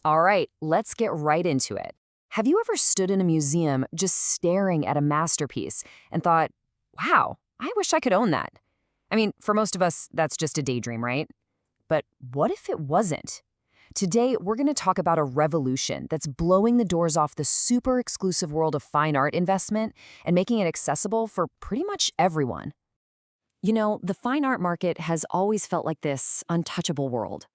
All right, let's get right into it. Have you ever stood in a museum just staring at a masterpiece and thought, wow, I wish I could own that? I mean, for most of us, that's just a daydream, right? But what if it wasn't? Today, we're going to talk about a revolution that's blowing the doors off the super exclusive world of fine art investment and making it accessible for pretty much everyone. You know, the fine art market has always felt like this untouchable world.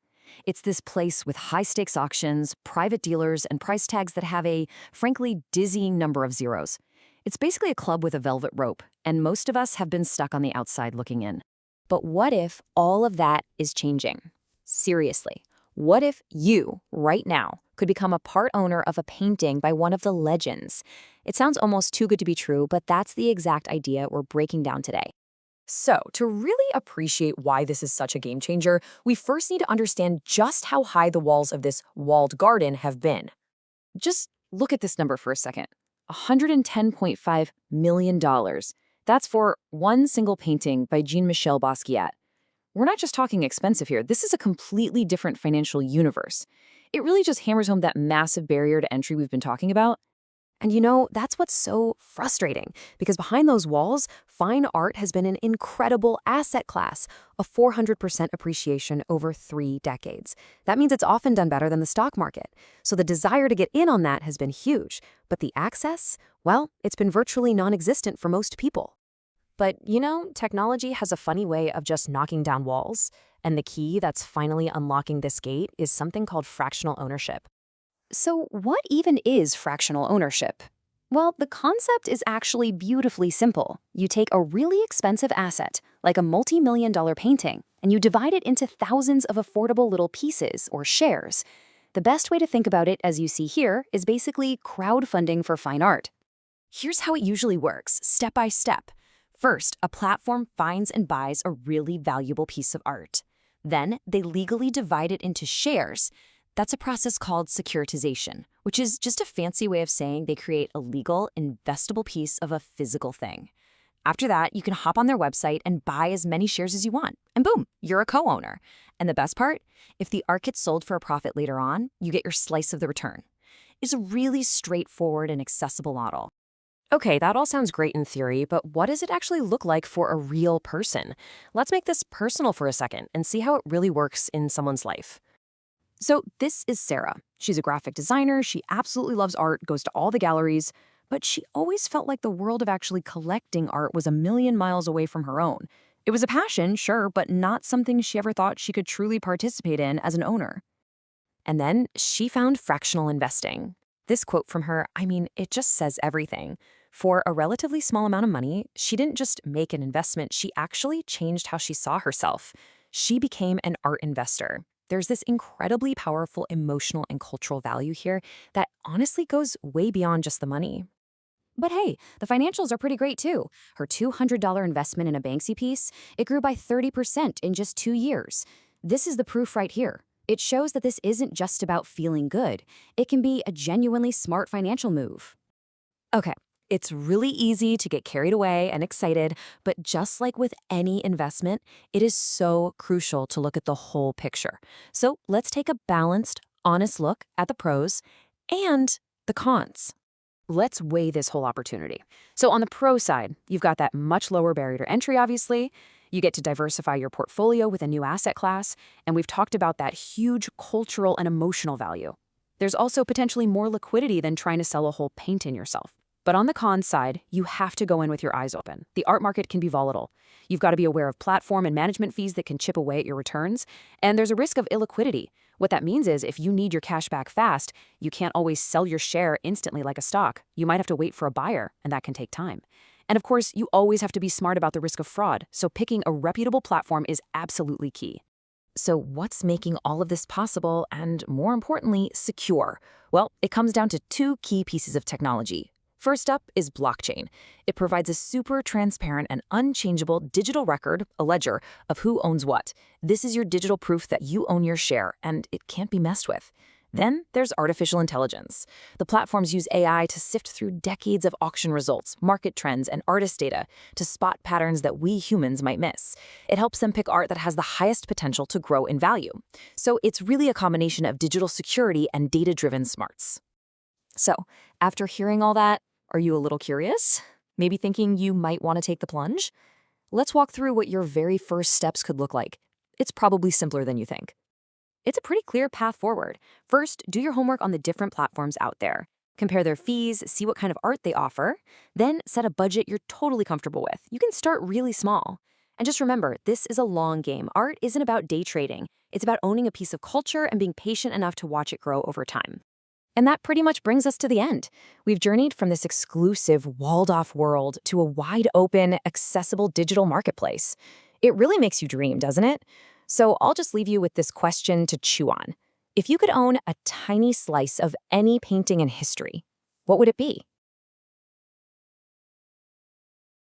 It's this place with high-stakes auctions, private dealers, and price tags that have a, frankly, dizzying number of zeros. It's basically a club with a velvet rope, and most of us have been stuck on the outside looking in. But what if all of that is changing? Seriously, what if you, right now, could become a part owner of a painting by one of the legends? It sounds almost too good to be true, but that's the exact idea we're breaking down today. So, to really appreciate why this is such a game changer, we first need to understand just how high the walls of this walled garden have been. Just look at this number for a second. $110.5 million. That's for one single painting by Jean-Michel Basquiat. We're not just talking expensive here. This is a completely different financial universe. It really just hammers home that massive barrier to entry we've been talking about. And you know, that's what's so frustrating, because behind those walls, fine art has been an incredible asset class, a 400% appreciation over 3 decades. That means it's often done better than the stock market. So the desire to get in on that has been huge, but the access, well, it's been virtually non-existent for most people. But you know, technology has a funny way of just knocking down walls, and the key that's finally unlocking this gate is something called fractional ownership. So, what even is fractional ownership? Well, the concept is actually beautifully simple. You take a really expensive asset, like a multi-million-dollar painting, and you divide it into thousands of affordable little pieces or shares. The best way to think about it, as you see here, is basically crowdfunding for fine art. Here's how it usually works, step by step. First, a platform finds and buys a really valuable piece of art. Then, they legally divide it into shares. That's a process called securitization, which is just a fancy way of saying they create a legal, investable piece of a physical thing. After that, you can hop on their website and buy as many shares as you want. And boom, you're a co-owner. And the best part? If the art gets sold for a profit later on, you get your slice of the return. It's a really straightforward and accessible model. Okay, that all sounds great in theory, but what does it actually look like for a real person? Let's make this personal for a second and see how it really works in someone's life. So this is Sarah. She's a graphic designer. She absolutely loves art, goes to all the galleries, but she always felt like the world of actually collecting art was a million miles away from her own. It was a passion, sure, but not something she ever thought she could truly participate in as an owner. And then she found fractional investing. This quote from her, I mean, it just says everything. For a relatively small amount of money, she didn't just make an investment, she actually changed how she saw herself. She became an art investor. There's this incredibly powerful emotional and cultural value here that honestly goes way beyond just the money. But hey, the financials are pretty great too. Her $200 investment in a Banksy piece, it grew by 30% in just 2 years. This is the proof right here. It shows that this isn't just about feeling good. It can be a genuinely smart financial move. Okay. It's really easy to get carried away and excited, but just like with any investment, it is so crucial to look at the whole picture. So let's take a balanced, honest look at the pros and the cons. Let's weigh this whole opportunity. So on the pro side, you've got that much lower barrier to entry, obviously. You get to diversify your portfolio with a new asset class, and we've talked about that huge cultural and emotional value. There's also potentially more liquidity than trying to sell a whole painting yourself. But on the cons side, you have to go in with your eyes open. The art market can be volatile. You've got to be aware of platform and management fees that can chip away at your returns, and there's a risk of illiquidity. What that means is if you need your cash back fast, you can't always sell your share instantly like a stock. You might have to wait for a buyer, and that can take time. And of course, you always have to be smart about the risk of fraud, so picking a reputable platform is absolutely key. So what's making all of this possible and, more importantly, secure? Well, it comes down to 2 key pieces of technology. First up is blockchain. It provides a super transparent and unchangeable digital record, a ledger, of who owns what. This is your digital proof that you own your share, and it can't be messed with. Then there's artificial intelligence. The platforms use AI to sift through decades of auction results, market trends, and artist data to spot patterns that we humans might miss. It helps them pick art that has the highest potential to grow in value. So it's really a combination of digital security and data-driven smarts. So, after hearing all that, are you a little curious? Maybe thinking you might want to take the plunge? Let's walk through what your very first steps could look like. It's probably simpler than you think. It's a pretty clear path forward. First, do your homework on the different platforms out there. Compare their fees, see what kind of art they offer. Then set a budget you're totally comfortable with. You can start really small. And just remember, this is a long game. Art isn't about day trading. It's about owning a piece of culture and being patient enough to watch it grow over time. And that pretty much brings us to the end. We've journeyed from this exclusive, walled-off world to a wide-open, accessible digital marketplace. It really makes you dream, doesn't it? So I'll just leave you with this question to chew on. If you could own a tiny slice of any painting in history, what would it be?